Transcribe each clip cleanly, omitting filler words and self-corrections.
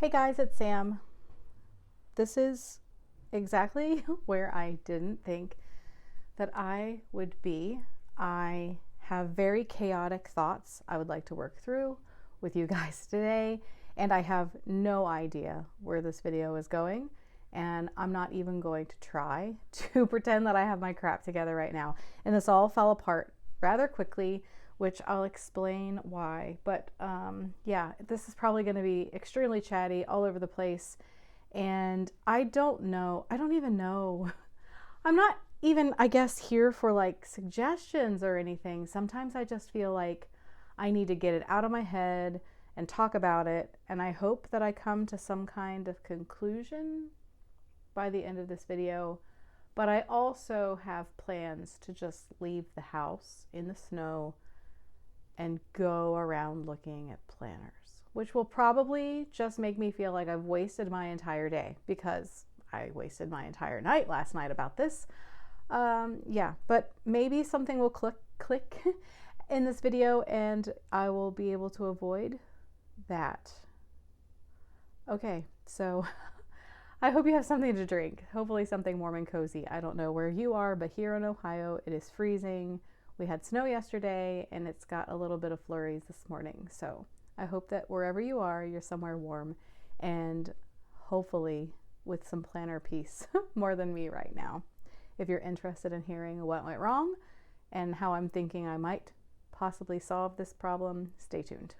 Hey guys, it's Sam. This is exactly where I didn't think that I would be. I have very chaotic thoughts I would like to work through with you guys today, and I have no idea where this video is going, and I'm not even going to try to pretend that I have my crap together right now. And this all fell apart rather quickly, which I'll explain why. But yeah, this is probably going to be extremely chatty, all over the place. And I don't even know. I'm not even, I guess, here for like suggestions or anything. Sometimes I just feel like I need to get it out of my head and talk about it. And I hope that I come to some kind of conclusion by the end of this video. But I also have plans to just leave the house in the snow and go around looking at planners, which will probably just make me feel like I've wasted my entire day, because I wasted my entire night last night about this. Yeah, but maybe something will click in this video and I will be able to avoid that. Okay, so I hope you have something to drink, hopefully something warm and cozy. I don't know where you are, but here in Ohio, it is freezing. We had snow yesterday and it's got a little bit of flurries this morning. So I hope that wherever you are, you're somewhere warm and hopefully with some planner peace more than me right now. If you're interested in hearing what went wrong and how I'm thinking I might possibly solve this problem, stay tuned.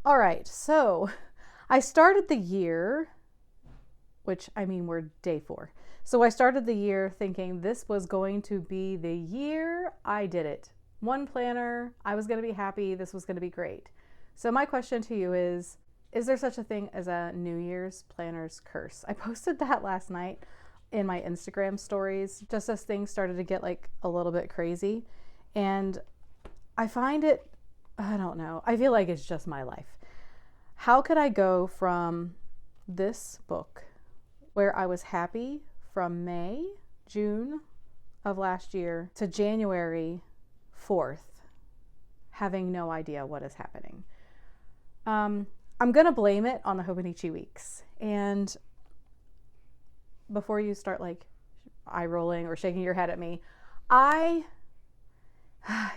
All right, so I started the year, which I mean, we're day 4. So I started the year thinking this was going to be the year I did it. One planner, I was going to be happy, this was going to be great. So my question to you is there such a thing as a New Year's planner's curse? I posted that last night in my Instagram stories, just as things started to get like a little bit crazy. And I find it, I don't know, I feel like it's just my life. How could I go from this book where I was happy from June of last year to January 4th, having no idea what is happening? I'm going to blame it on the Hobonichi weeks. And before you start like eye rolling or shaking your head at me,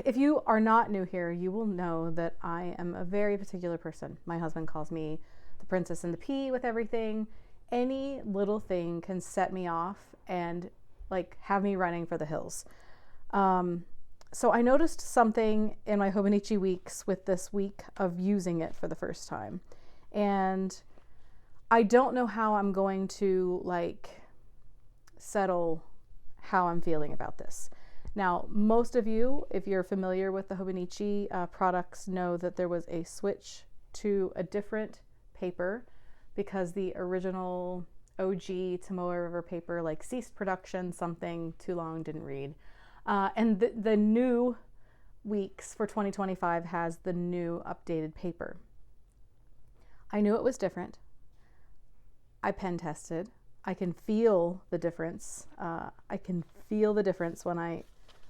if you are not new here, you will know that I am a very particular person. My husband calls me the princess and the pea with everything. Any little thing can set me off and like have me running for the hills. So I noticed something in my Hobonichi weeks with this week of using it for the first time. And I don't know how I'm going to like settle how I'm feeling about this. Now, most of you, if you're familiar with the Hobonichi products, know that there was a switch to a different paper because the original OG Tomoe River paper like ceased production, something too long, didn't read. And the new weeks for 2025 has the new updated paper. I knew it was different. I pen tested. I can feel the difference. I can feel the difference when I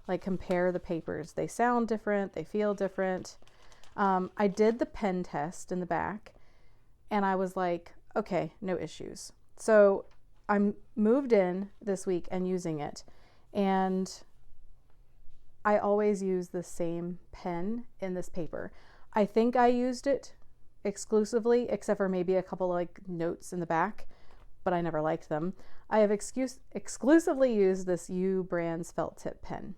like compare the papers. They sound different. They feel different. I did the pen test in the back and I was like, okay, no issues. So I'm moved in this week and using it. And I always use the same pen in this paper. I think I used it exclusively, except for maybe a couple like notes in the back, but I never liked them. I have exclusively used this U Brands felt tip pen.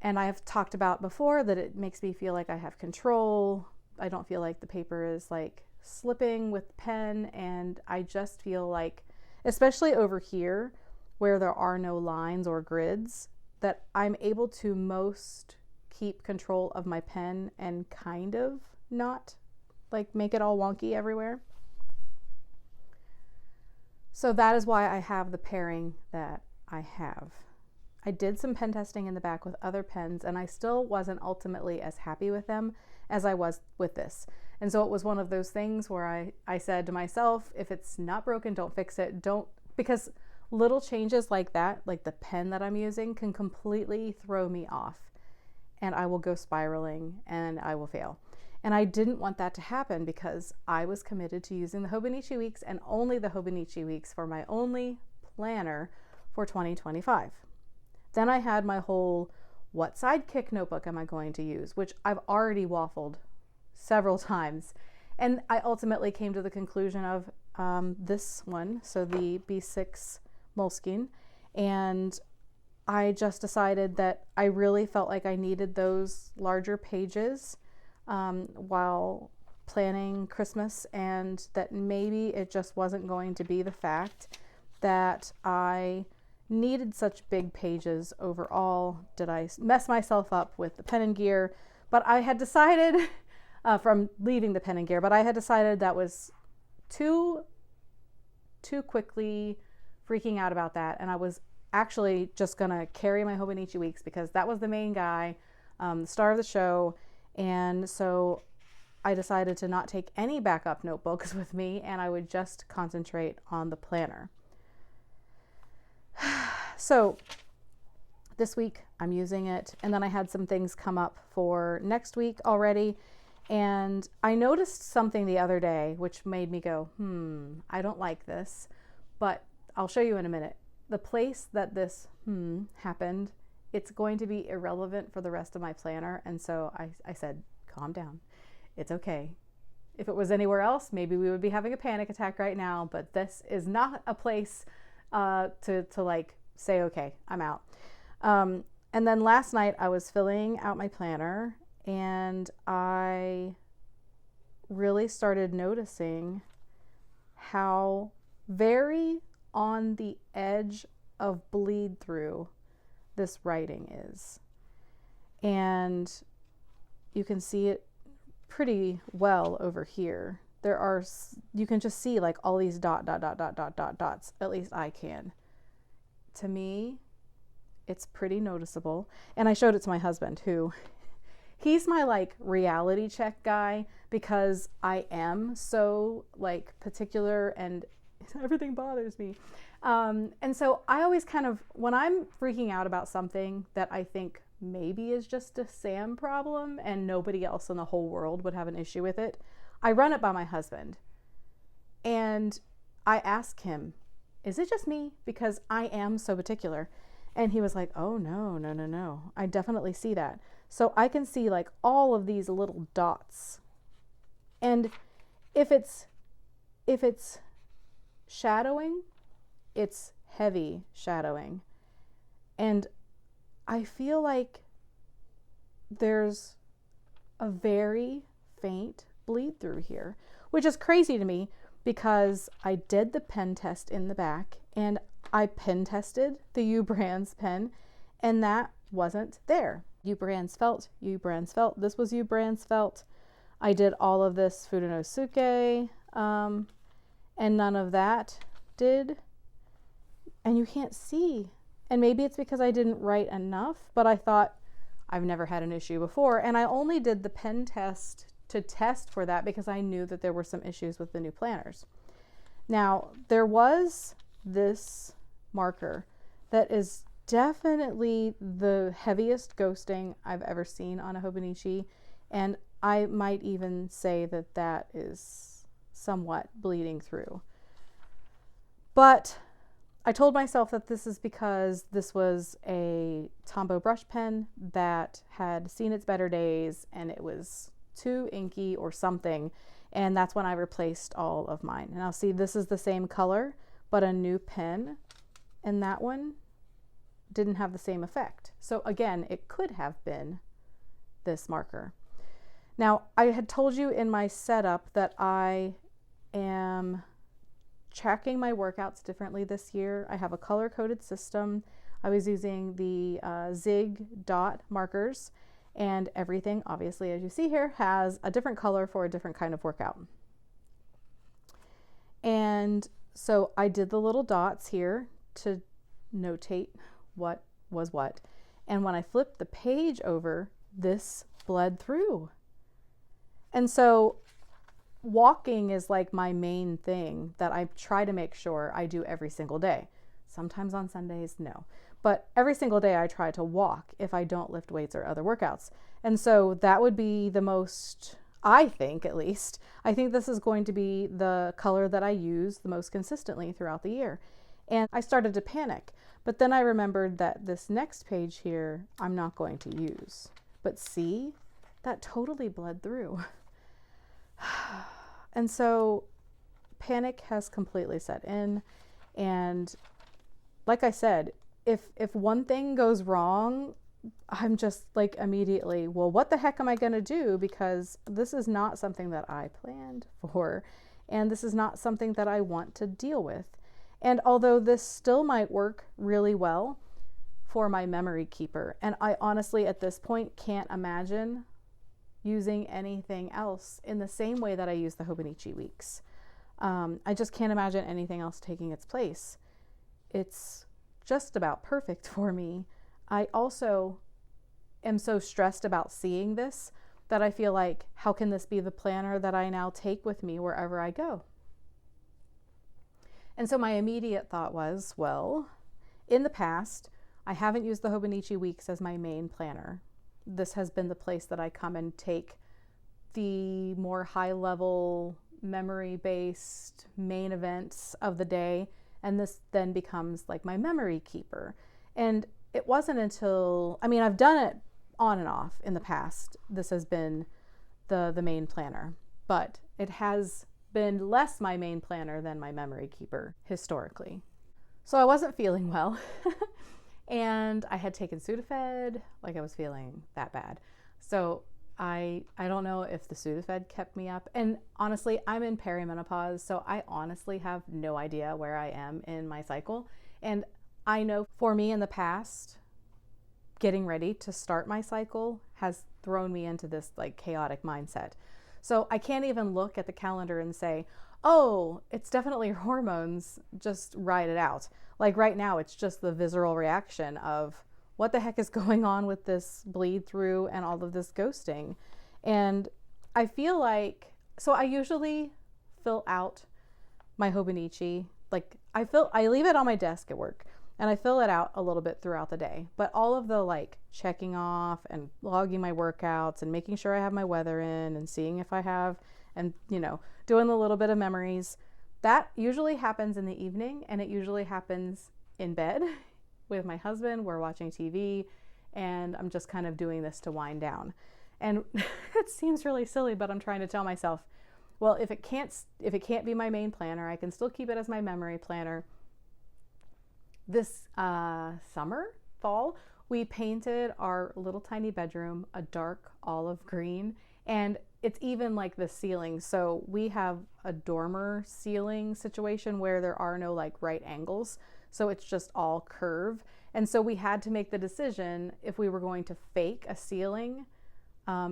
And I have talked about before that it makes me feel like I have control. I don't feel like the paper is like slipping with the pen. And I just feel like, especially over here where there are no lines or grids, that I'm able to most keep control of my pen and kind of not like make it all wonky everywhere. So that is why I have the pairing that I have. I did some pen testing in the back with other pens and I still wasn't ultimately as happy with them as I was with this. And so it was one of those things where I said to myself, if it's not broken, don't fix it. Because little changes like that, like the pen that I'm using, can completely throw me off and I will go spiraling and I will fail. And I didn't want that to happen because I was committed to using the Hobonichi Weeks and only the Hobonichi Weeks for my only planner for 2025. Then I had my whole, what sidekick notebook am I going to use, which I've already waffled several times. And I ultimately came to the conclusion of this one, so the B6 Moleskine. And I just decided that I really felt like I needed those larger pages while planning Christmas, and that maybe it just wasn't going to be the fact that I needed such big pages overall. Did I mess myself up with the pen and gear? But I had decided from leaving the pen and gear, but I had decided that was too quickly freaking out about that. And I was actually just going to carry my Hobonichi Weeks because that was the main guy, the star of the show. And so I decided to not take any backup notebooks with me, and I would just concentrate on the planner. So this week I'm using it, and then I had some things come up for next week already. And I noticed something the other day which made me go, I don't like this, but I'll show you in a minute. The place that this happened, it's going to be irrelevant for the rest of my planner. And so I said, calm down. It's okay. If it was anywhere else, maybe we would be having a panic attack right now, but this is not a place to like say, okay, I'm out. And then last night I was filling out my planner, and I really started noticing how very on the edge of bleed through this writing is. And you can see it pretty well over here. You can just see like all these dots. At least I can. To me, it's pretty noticeable. And I showed it to my husband, who he's my like reality check guy, because I am so like particular and everything bothers me. And so I always kind of, when I'm freaking out about something that I think maybe is just a Sam problem and nobody else in the whole world would have an issue with it, I run it by my husband. And I ask him, is it just me? Because I am so particular. And he was like, oh, no. I definitely see that. So I can see like all of these little dots. And if it's shadowing, it's heavy shadowing. And I feel like there's a very faint bleed through here, which is crazy to me because I did the pen test in the back and I pen tested the U Brands pen, and that wasn't there. U Brands felt. This was U Brands felt. I did all of this Fudenosuke, and none of that did. And you can't see. And maybe it's because I didn't write enough, but I thought I've never had an issue before. And I only did the pen test to test for that because I knew that there were some issues with the new planners. Now, there was this marker that is definitely the heaviest ghosting I've ever seen on a Hobonichi, and I might even say that that is somewhat bleeding through. But I told myself that this is because this was a Tombow brush pen that had seen its better days and it was too inky or something, and that's when I replaced all of mine. And I'll see this is the same color but a new pen, and that one didn't have the same effect. So again, it could have been this marker. Now, I had told you in my setup that I am tracking my workouts differently this year. I have a color-coded system. I was using the Zig dot markers, and everything, obviously, as you see here, has a different color for a different kind of workout. And so I did the little dots here to notate what was what. And when I flipped the page over, this bled through. And so walking is like my main thing that I try to make sure I do every single day. Sometimes on Sundays, no. But every single day I try to walk if I don't lift weights or other workouts. And so that would be the most I think, at least, I think this is going to be the color that I use the most consistently throughout the year. And I started to panic. But then I remembered that this next page here, I'm not going to use. But see, that totally bled through. And so panic has completely set in. And like I said, if one thing goes wrong, I'm just like immediately, well, what the heck am I going to do? Because this is not something that I planned for. And this is not something that I want to deal with. And although this still might work really well for my memory keeper, and I honestly at this point can't imagine using anything else in the same way that I use the Hobonichi weeks. I just can't imagine anything else taking its place. It's just about perfect for me. I also am so stressed about seeing this that I feel like, how can this be the planner that I now take with me wherever I go? And so my immediate thought was, well, in the past, I haven't used the Hobonichi weeks as my main planner. This has been the place that I come and take the more high-level, memory-based main events of the day, and this then becomes like my memory keeper. And it wasn't until, I mean, I've done it on and off in the past. This has been the main planner, but it has been less my main planner than my memory keeper historically. So I wasn't feeling well and I had taken Sudafed, like I was feeling that bad. So I don't know if the Sudafed kept me up. And honestly, I'm in perimenopause, so I honestly have no idea where I am in my cycle. And I know for me in the past, getting ready to start my cycle has thrown me into this like chaotic mindset. So I can't even look at the calendar and say, oh, it's definitely your hormones, just ride it out. Like right now, it's just the visceral reaction of what the heck is going on with this bleed through and all of this ghosting. And I feel like, so I usually fill out my Hobonichi. Like I leave it on my desk at work and I fill it out a little bit throughout the day. But all of the like checking off and logging my workouts and making sure I have my weather in and seeing if I have, and doing a little bit of memories, that usually happens in the evening, and it usually happens in bed with my husband. We're watching TV and I'm just kind of doing this to wind down. And it seems really silly, but I'm trying to tell myself, well, if it can't be my main planner, I can still keep it as my memory planner. This fall, we painted our little tiny bedroom a dark olive green, and it's even like the ceiling. So we have a dormer ceiling situation where there are no like right angles. So it's just all curve. And so we had to make the decision if we were going to fake a ceiling,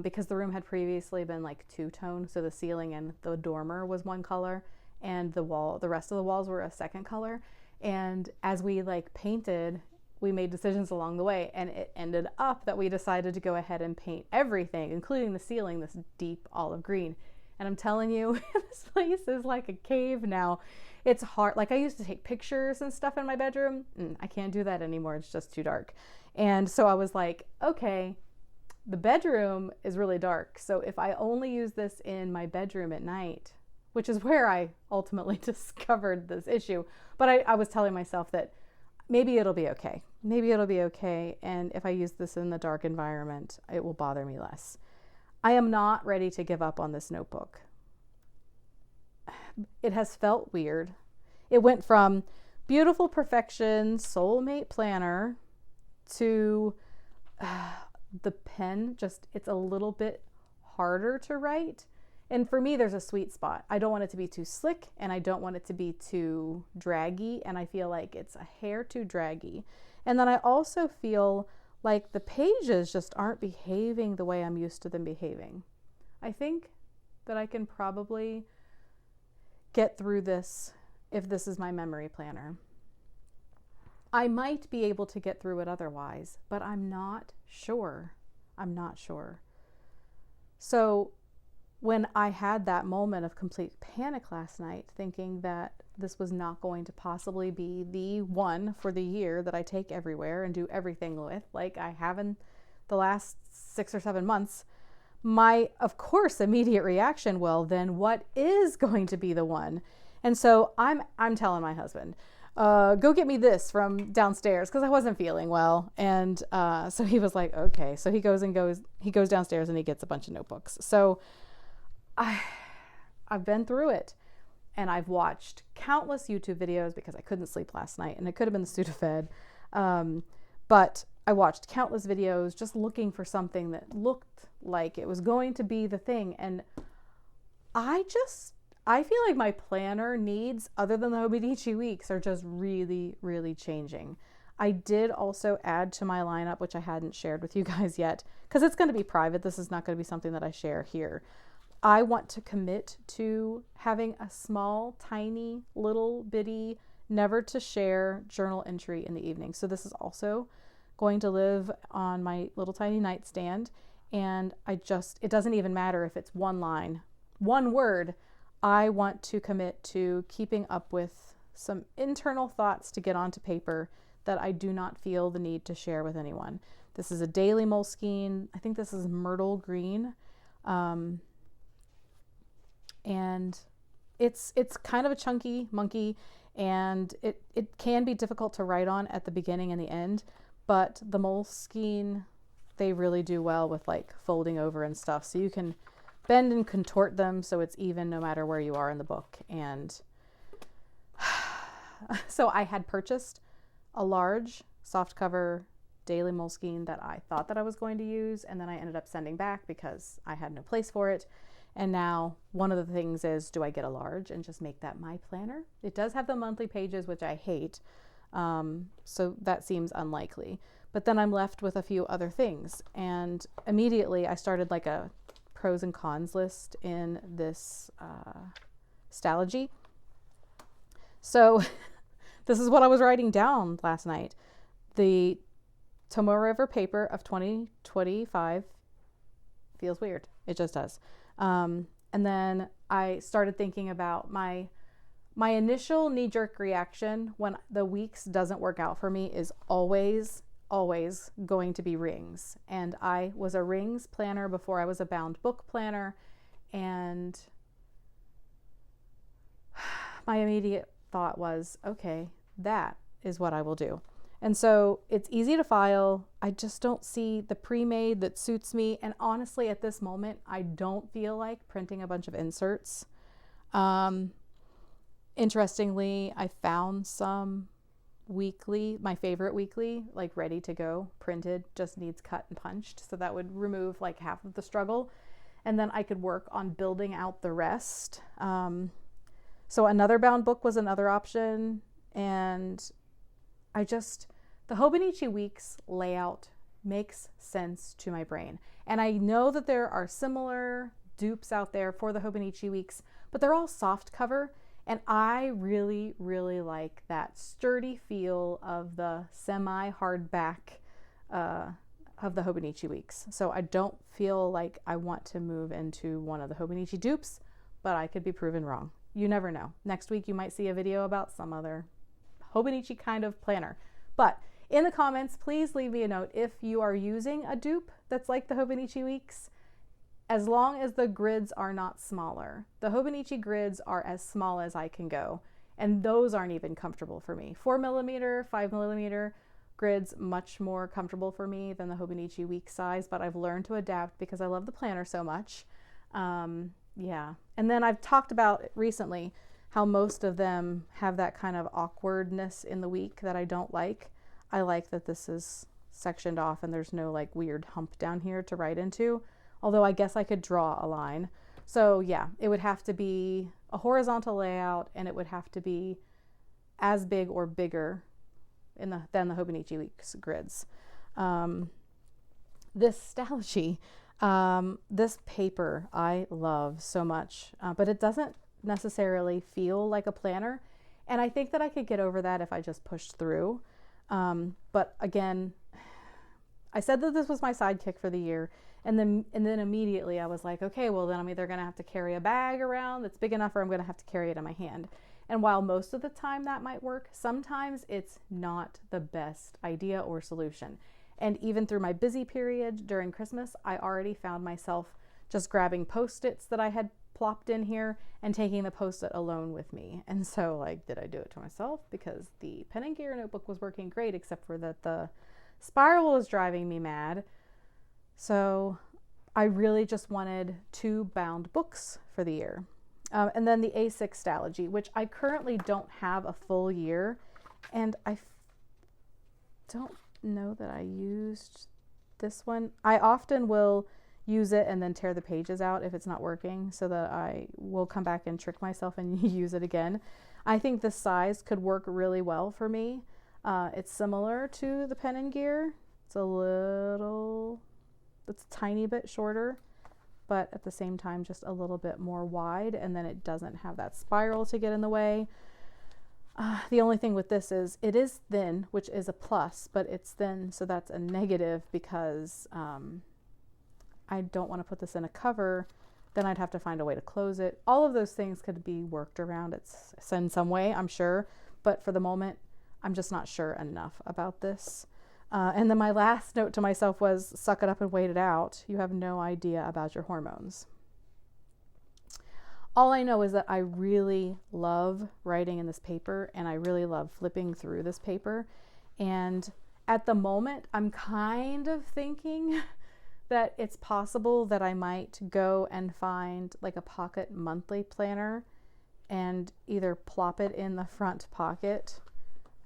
because the room had previously been like two-tone. So the ceiling and the dormer was one color and the rest of the walls were a second color. And as we like painted, we made decisions along the way, and it ended up that we decided to go ahead and paint everything, including the ceiling, this deep olive green. And I'm telling you, this place is like a cave now. It's hard. Like I used to take pictures and stuff in my bedroom. I can't do that anymore. It's just too dark. And so I was like, okay, the bedroom is really dark. So if I only use this in my bedroom at night, which is where I ultimately discovered this issue, but I was telling myself that maybe it'll be okay. Maybe it'll be okay. And if I use this in the dark environment, it will bother me less. I am not ready to give up on this notebook. It has felt weird. It went from beautiful perfection, soulmate planner, to the pen, it's a little bit harder to write. And for me, there's a sweet spot. I don't want it to be too slick, and I don't want it to be too draggy, and I feel like it's a hair too draggy. And then I also feel like the pages just aren't behaving the way I'm used to them behaving. I think that I can probably get through this if this is my memory planner. I might be able to get through it otherwise, but I'm not sure. So when I had that moment of complete panic last night, thinking that this was not going to possibly be the one for the year that I take everywhere and do everything with, like I have in the last 6 or 7 months, my, of course, immediate reaction, well, then what is going to be the one? And so I'm telling my husband, go get me this from downstairs, because I wasn't feeling well. And so he was like, okay. So he goes downstairs and he gets a bunch of notebooks. So I've been through it, and I've watched countless YouTube videos because I couldn't sleep last night, and it could have been the Sudafed. But I watched countless videos just looking for something that looked like it was going to be the thing. And I feel like my planner needs, other than the Hobonichi weeks, are just really, really changing. I did also add to my lineup, which I hadn't shared with you guys yet, because it's going to be private. This is not going to be something that I share here. I want to commit to having a small, tiny, little bitty, never to share journal entry in the evening. So this is also going to live on my little tiny nightstand. And it doesn't even matter if it's one line, one word. I want to commit to keeping up with some internal thoughts to get onto paper that I do not feel the need to share with anyone. This is a daily Moleskine. I think this is Myrtle Green. And it's kind of a chunky monkey, and it can be difficult to write on at the beginning and the end, but the Moleskine, they really do well with like folding over and stuff. So you can bend and contort them so it's even no matter where you are in the book. And so I had purchased a large softcover daily Moleskine that I thought that I was going to use, and then I ended up sending back because I had no place for it. And now one of the things is, do I get a large and just make that my planner? It does have the monthly pages, which I hate. So that seems unlikely. But then I'm left with a few other things. And immediately I started like a pros and cons list in this Stalogy. So this is what I was writing down last night. The Tomoe River paper of 2025 feels weird. It just does. And then I started thinking about my initial knee-jerk reaction when the weeks doesn't work out for me is always going to be rings. And I was a rings planner before I was a bound book planner. And my immediate thought was, okay, that is what I will do. And so it's easy to file. I just don't see the pre-made that suits me. And honestly, at this moment, I don't feel like printing a bunch of inserts. Interestingly, I found some weekly, my favorite weekly, like ready to go, printed, just needs cut and punched. So that would remove like half of the struggle. And then I could work on building out the rest. So another bound book was another option. And the Hobonichi Weeks layout makes sense to my brain. And I know that there are similar dupes out there for the Hobonichi Weeks, but they're all soft cover. And I really, really like that sturdy feel of the semi-hardback of the Hobonichi Weeks. So I don't feel like I want to move into one of the Hobonichi dupes, but I could be proven wrong. You never know. Next week you might see a video about some other Hobonichi kind of planner. But in the comments, please leave me a note if you are using a dupe that's like the Hobonichi Weeks, as long as the grids are not smaller. The Hobonichi grids are as small as I can go, and those aren't even comfortable for me. 4mm, 5mm grids, much more comfortable for me than the Hobonichi Week size, but I've learned to adapt because I love the planner so much. Yeah, and then I've talked about recently how most of them have that kind of awkwardness in the week that I don't like. I like that this is sectioned off and there's no like weird hump down here to write into, although I guess I could draw a line. So yeah, it would have to be a horizontal layout, and it would have to be as big or bigger than the Hobonichi Weeks grids. This Stalogy, this paper I love so much, but it doesn't necessarily feel like a planner, and I think that I could get over that if I just pushed through. But again, I said that this was my sidekick for the year, and then immediately I was like, okay, well then I'm either gonna have to carry a bag around that's big enough, or I'm gonna have to carry it in my hand. And while most of the time that might work, sometimes it's not the best idea or solution. And even through my busy period during Christmas, I already found myself just grabbing Post-its that I had plopped in here and taking the Post-it alone with me. And so like, did I do it to myself? Because the Pen and Gear notebook was working great, except for that the spiral was driving me mad. So I really just wanted 2 bound books for the year. And then the A6 Stalogy, which I currently don't have a full year. And I don't know that I used this one. I often will use it and then tear the pages out if it's not working, so that I will come back and trick myself and use it again. I think this size could work really well for me. It's similar to the Pen and Gear. It's a tiny bit shorter, but at the same time just a little bit more wide, and then it doesn't have that spiral to get in the way. The only thing with this is it is thin, which is a plus, but it's thin, so that's a negative, because I don't want to put this in a cover. Then I'd have to find a way to close it. All of those things could be worked around in some way, I'm sure, but for the moment, I'm just not sure enough about this. And then my last note to myself was, suck it up and wait it out. You have no idea about your hormones. All I know is that I really love writing in this paper, and I really love flipping through this paper. And at the moment, I'm kind of thinking that it's possible that I might go and find like a pocket monthly planner and either plop it in the front pocket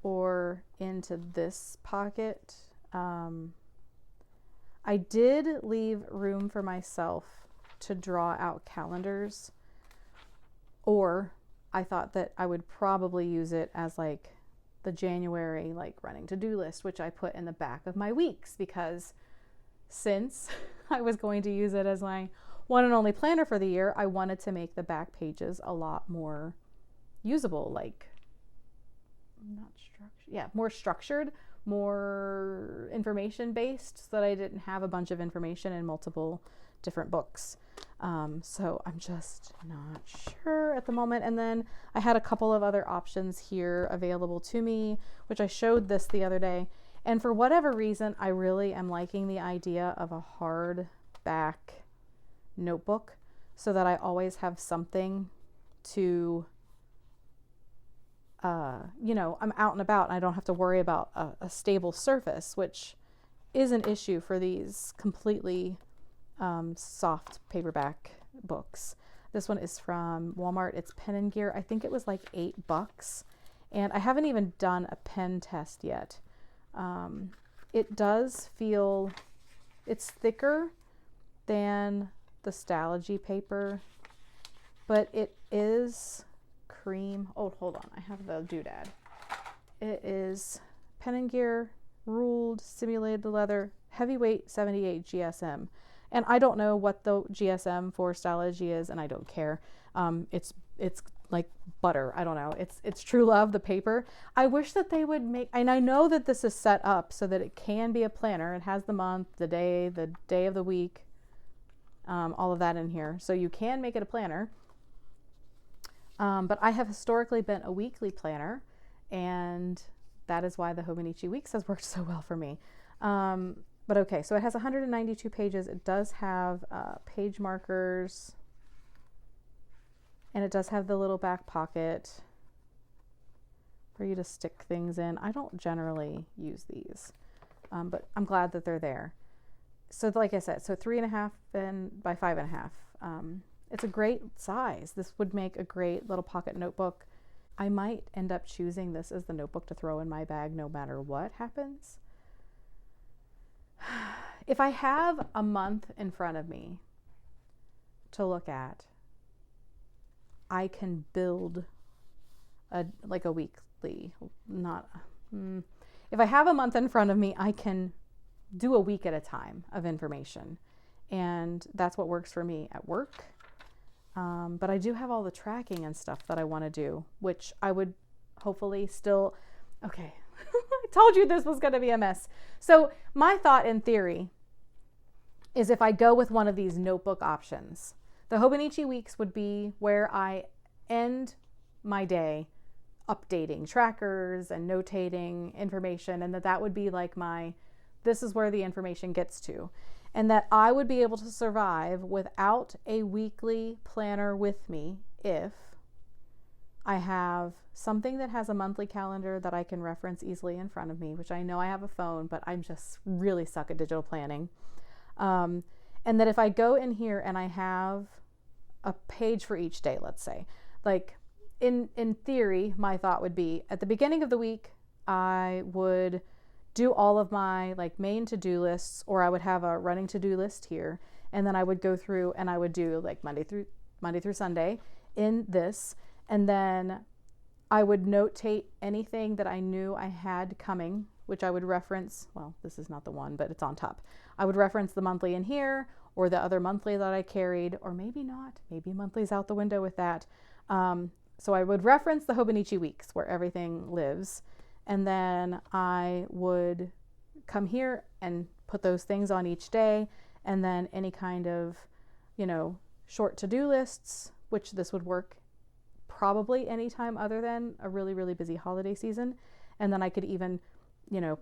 or into this pocket. I did leave room for myself to draw out calendars, or I thought that I would probably use it as like the January like running to-do list, which I put in the back of my weeks, because since I was going to use it as my one and only planner for the year, I wanted to make the back pages a lot more usable, like more structured, more information based, so that I didn't have a bunch of information in multiple different books. So I'm just not sure at the moment. And then I had a couple of other options here available to me, which I showed this the other day. And for whatever reason, I really am liking the idea of a hardback notebook, so that I always have something to, I'm out and about and I don't have to worry about a stable surface, which is an issue for these completely soft paperback books. This one is from Walmart. It's Pen and Gear. I think it was like $8, and I haven't even done a pen test yet. It does feel, it's thicker than the Stalogy paper, but it is cream. Oh, hold on. I have the doodad. It is Pen and Gear, ruled, simulated leather, heavyweight 78 GSM. And I don't know what the GSM for Stalogy is, and I don't care. It's like butter. I don't know. It's True Love, the paper. I wish that they would make, and I know that this is set up so that it can be a planner. It has the month, the day of the week, all of that in here. So you can make it a planner. But I have historically been a weekly planner, and that is why the Hobonichi Weeks has worked so well for me. But okay, so it has 192 pages. It does have page markers, and it does have the little back pocket for you to stick things in. I don't generally use these, but I'm glad that they're there. So like I said, so 3.5 by 5.5. It's a great size. This would make a great little pocket notebook. I might end up choosing this as the notebook to throw in my bag no matter what happens. If I have a month in front of me to look at, I can build a weekly, if I have a month in front of me, I can do a week at a time of information. And that's what works for me at work. But I do have all the tracking and stuff that I want to do, which I would hopefully still, okay. I told you this was going to be a mess. So my thought in theory is, if I go with one of these notebook options, the Hobonichi Weeks would be where I end my day updating trackers and notating information, and that would be like this is where the information gets to. and that I would be able to survive without a weekly planner with me if I have something that has a monthly calendar that I can reference easily in front of me, which I know I have a phone, but I'm just really suck at digital planning. And that if I go in here and I have a page for each day, let's say, like in theory, my thought would be at the beginning of the week, I would do all of my like main to-do lists, or I would have a running to-do list here. And then I would go through and I would do like Monday through Sunday in this. And then I would notate anything that I knew I had coming, which I would reference. Well, this is not the one, but it's on top. I would reference the monthly in here, or the other monthly that I carried, or maybe not. Maybe monthly's out the window with that. So I would reference the Hobonichi weeks where everything lives. And then I would come here and put those things on each day. And then any kind of, short to-do lists, which this would work probably anytime other than a really, really busy holiday season. And then I could even,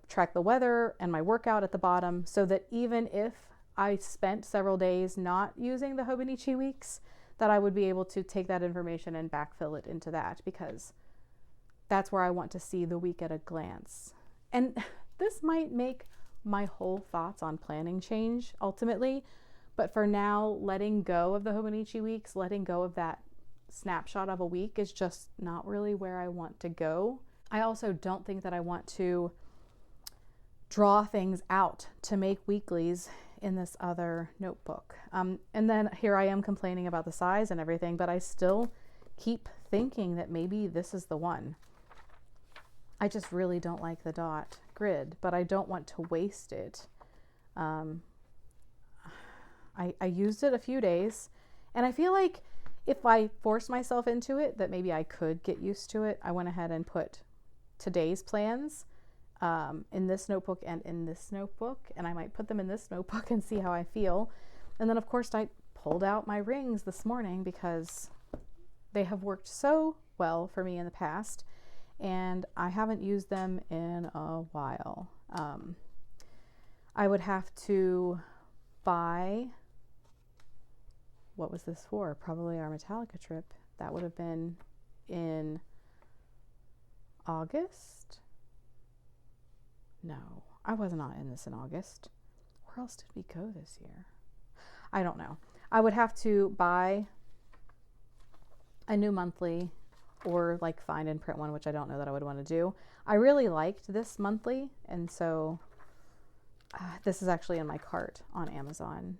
track the weather and my workout at the bottom, so that even if I spent several days not using the Hobonichi weeks, that I would be able to take that information and backfill it into that, because that's where I want to see the week at a glance. And this might make my whole thoughts on planning change ultimately. But for now, letting go of the Hobonichi weeks, letting go of that snapshot of a week is just not really where I want to go. I also don't think that I want to draw things out to make weeklies in this other notebook. And then here I am complaining about the size and everything, but I still keep thinking that maybe this is the one. I just really don't like the dot grid, but I don't want to waste it. I used it a few days, and I feel like if I forced myself into it, that maybe I could get used to it. I went ahead and put today's plans in this notebook and in this notebook, and I might put them in this notebook and see how I feel. And then of course I pulled out my rings this morning because they have worked so well for me in the past, and I haven't used them in a while. I would have to buy, what was this for? Probably our Metallica trip. That would have been in August? No, I was not in this in August. Where else did we go this year? I don't know. I would have to buy a new monthly, or like find and print one, which I don't know that I would want to do. I really liked this monthly, and so this is actually in my cart on Amazon.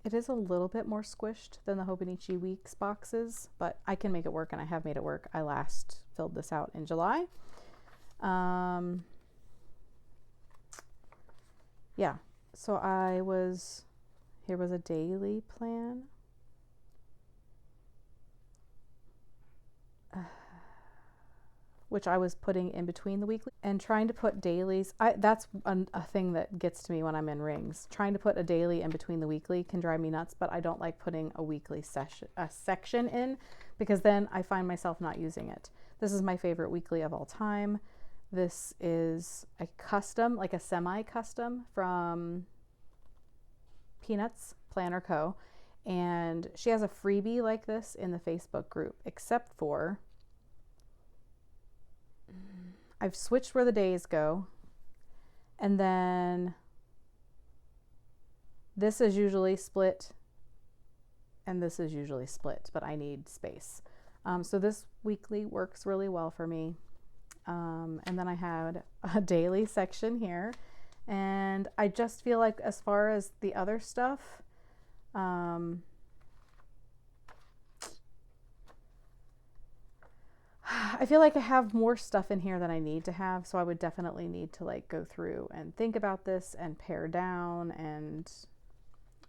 It is a little bit more squished than the Hobonichi Weeks boxes, but I can make it work, and I have made it work. I last filled this out in July. Yeah, so here was a daily plan. Which I was putting in between the weekly, and trying to put dailies. That's a thing that gets to me when I'm in rings. Trying to put a daily in between the weekly can drive me nuts, but I don't like putting a weekly section in, because then I find myself not using it. This is my favorite weekly of all time. This is a custom, like a semi-custom from Peanuts Planner Co. And she has a freebie like this in the Facebook group, except for I've switched where the days go, and then this is usually split and this is usually split, but I need space. So this weekly works really well for me. And then I had a daily section here, and I just feel like as far as the other stuff, I feel like I have more stuff in here than I need to have, so I would definitely need to like go through and think about this and pare down, and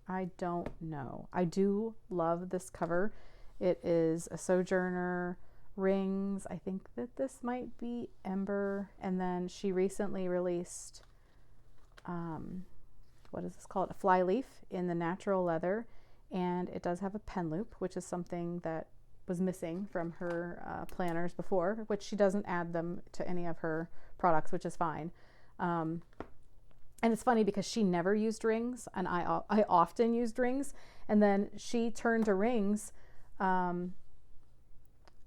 I don't know. I do love this cover. It is a Sojourner rings. I think that this might be Ember, and then she recently released what is this called? A Flyleaf in the natural leather, and it does have a pen loop, which is something that was missing from her planners before, which she doesn't add them to any of her products, which is fine. And it's funny because she never used rings, and I often used rings. And then she turned to rings,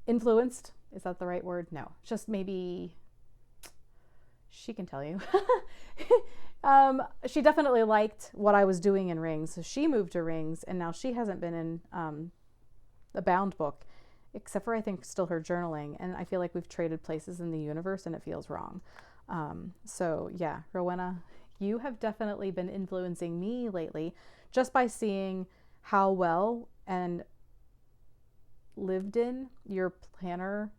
influenced. Is that the right word? No, just maybe she can tell you. She definitely liked what I was doing in rings. So she moved to rings, and now she hasn't been in the bound book, except for I think still her journaling. And I feel like we've traded places in the universe, and it feels wrong. So yeah, Rowena, you have definitely been influencing me lately just by seeing how well and lived in your planner,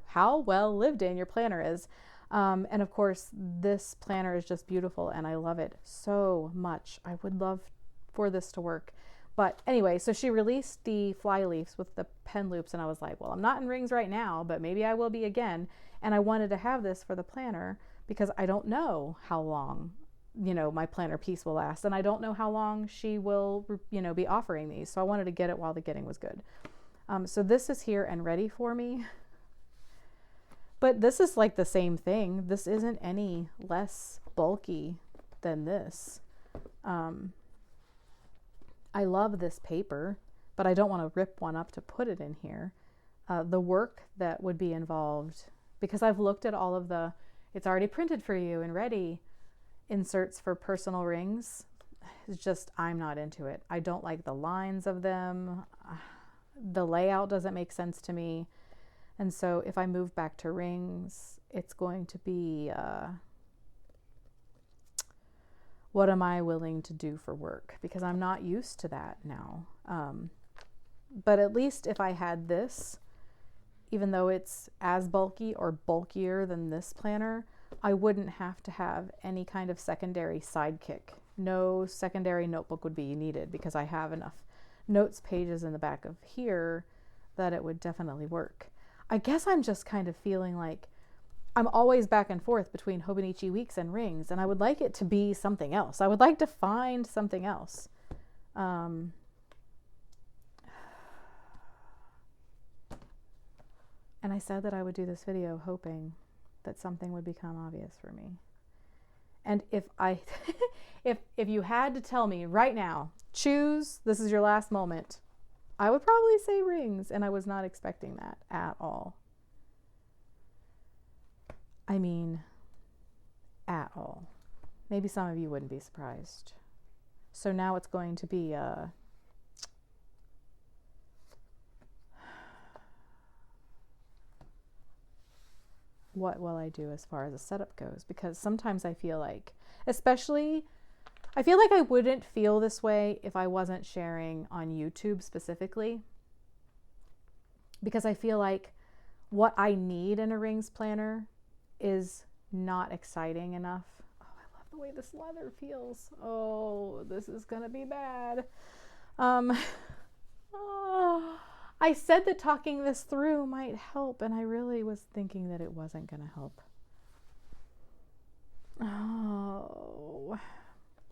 how well lived in your planner is. And of course, this planner is just beautiful and I love it so much. I would love for this to work. But anyway, so she released the fly leaves with the pen loops, and I was like, well, I'm not in rings right now, but maybe I will be again. And I wanted to have this for the planner because I don't know how long, my planner piece will last. And I don't know how long she will, be offering these. So I wanted to get it while the getting was good. So this is here and ready for me. But this is like the same thing. This isn't any less bulky than this. I love this paper, but I don't want to rip one up to put it in here. The work that would be involved, because I've looked at all of it's already printed for you and ready inserts for personal rings. It's just, I'm not into it. I don't like the lines of them. The layout doesn't make sense to me. And so if I move back to rings, it's going to be, what am I willing to do for work? Because I'm not used to that now. But at least if I had this, even though it's as bulky or bulkier than this planner, I wouldn't have to have any kind of secondary sidekick. No secondary notebook would be needed because I have enough notes pages in the back of here that it would definitely work. I guess I'm just kind of feeling like I'm always back and forth between Hobonichi weeks and rings, and I would like it to be something else. I would like to find something else. And I said that I would do this video hoping that something would become obvious for me. And if if you had to tell me right now, choose, this is your last moment, I would probably say rings, and I was not expecting that at all. I mean, at all. Maybe some of you wouldn't be surprised. So now it's going to be what will I do as far as a setup goes? Because sometimes I feel like, I feel like I wouldn't feel this way if I wasn't sharing on YouTube specifically. Because I feel like what I need in a rings planner is not exciting enough. Oh, I love the way this leather feels. Oh, this is gonna be bad. I said that talking this through might help, and I really was thinking that it wasn't gonna help. Oh,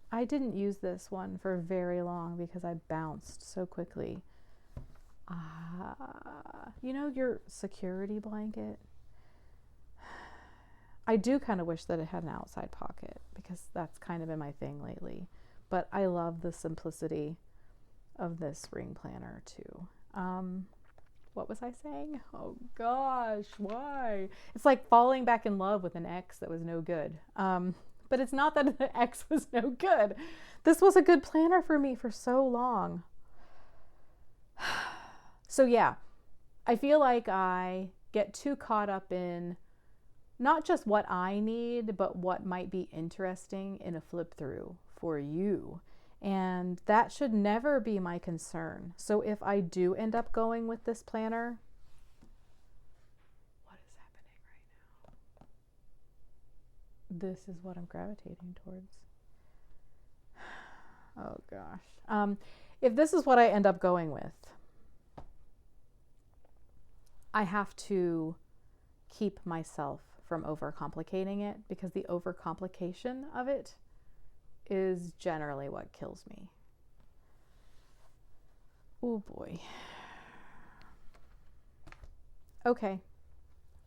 I didn't use this one for very long because I bounced so quickly. Your security blanket? I do kind of wish that it had an outside pocket because that's kind of been my thing lately. But I love the simplicity of this ring planner too. What was I saying? Oh gosh, why? It's like falling back in love with an ex that was no good. But it's not that the ex was no good. This was a good planner for me for so long. So yeah, I feel like I get too caught up in not just what I need, but what might be interesting in a flip through for you. And that should never be my concern. So if I do end up going with this planner, what is happening right now? This is what I'm gravitating towards. Oh gosh. If this is what I end up going with, I have to keep myself from overcomplicating it, because the overcomplication of it is generally what kills me. Oh boy. Okay.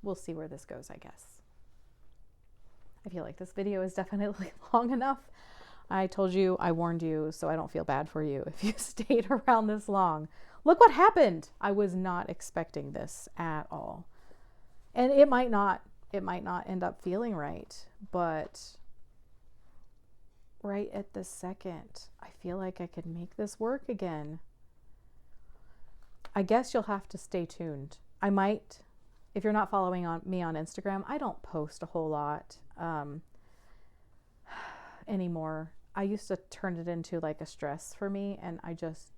We'll see where this goes, I guess. I feel like this video is definitely long enough. I told you, I warned you, so I don't feel bad for you if you stayed around this long. Look what happened. I was not expecting this at all. And it might not end up feeling right, but right at this second, I feel like I could make this work again. I guess you'll have to stay tuned. I might, if you're not following me on Instagram, I don't post a whole lot anymore. I used to turn it into like a stress for me, and I just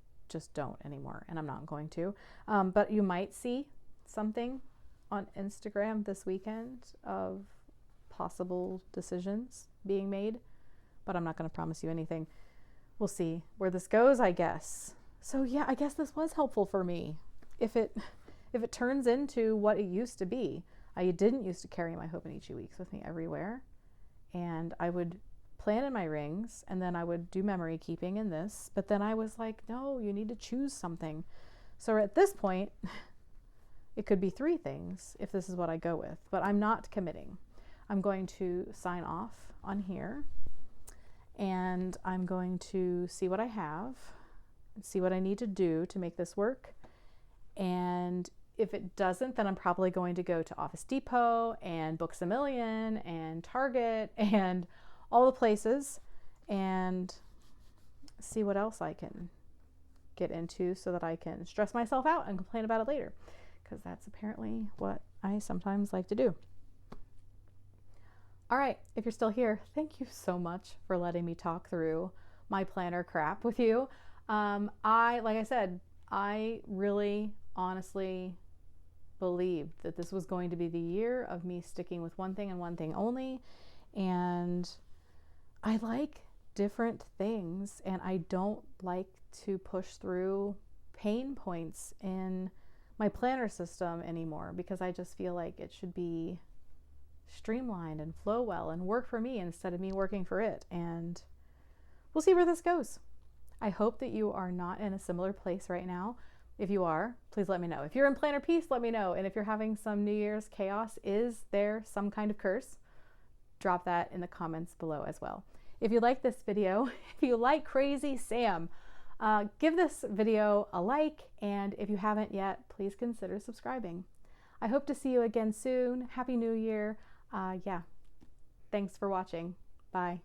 don't anymore, and I'm not going to. But you might see something on Instagram this weekend of possible decisions being made, but I'm not going to promise you anything. We'll see where this goes, I guess. So yeah, I guess this was helpful for me. If it turns into what it used to be. I didn't used to carry my Hobonichi weeks with me everywhere, and I would plan in my rings, and then I would do memory keeping in this, but then I was like, no, you need to choose something. So at this point, it could be 3 things if this is what I go with, but I'm not committing. I'm going to sign off on here, and I'm going to see what I have, see what I need to do to make this work. And if it doesn't, then I'm probably going to go to Office Depot and Books A Million and Target and all the places and see what else I can get into so that I can stress myself out and complain about it later, because that's apparently what I sometimes like to do. All right, if you're still here, thank you so much for letting me talk through my planner crap with you. Like I said, I really honestly believed that this was going to be the year of me sticking with one thing and one thing only. And I like different things, and I don't like to push through pain points in my planner system anymore, because I just feel like it should be streamlined and flow well and work for me instead of me working for it. And we'll see where this goes. I hope that you are not in a similar place right now. If you are, please let me know. If you're in planner peace, let me know. And if you're having some New Year's chaos, is there some kind of curse? Drop that in the comments below as well. If you like this video, if you like Crazy Sam, give this video a like. And if you haven't yet, please consider subscribing. I hope to see you again soon. Happy New Year. Yeah, thanks for watching. Bye.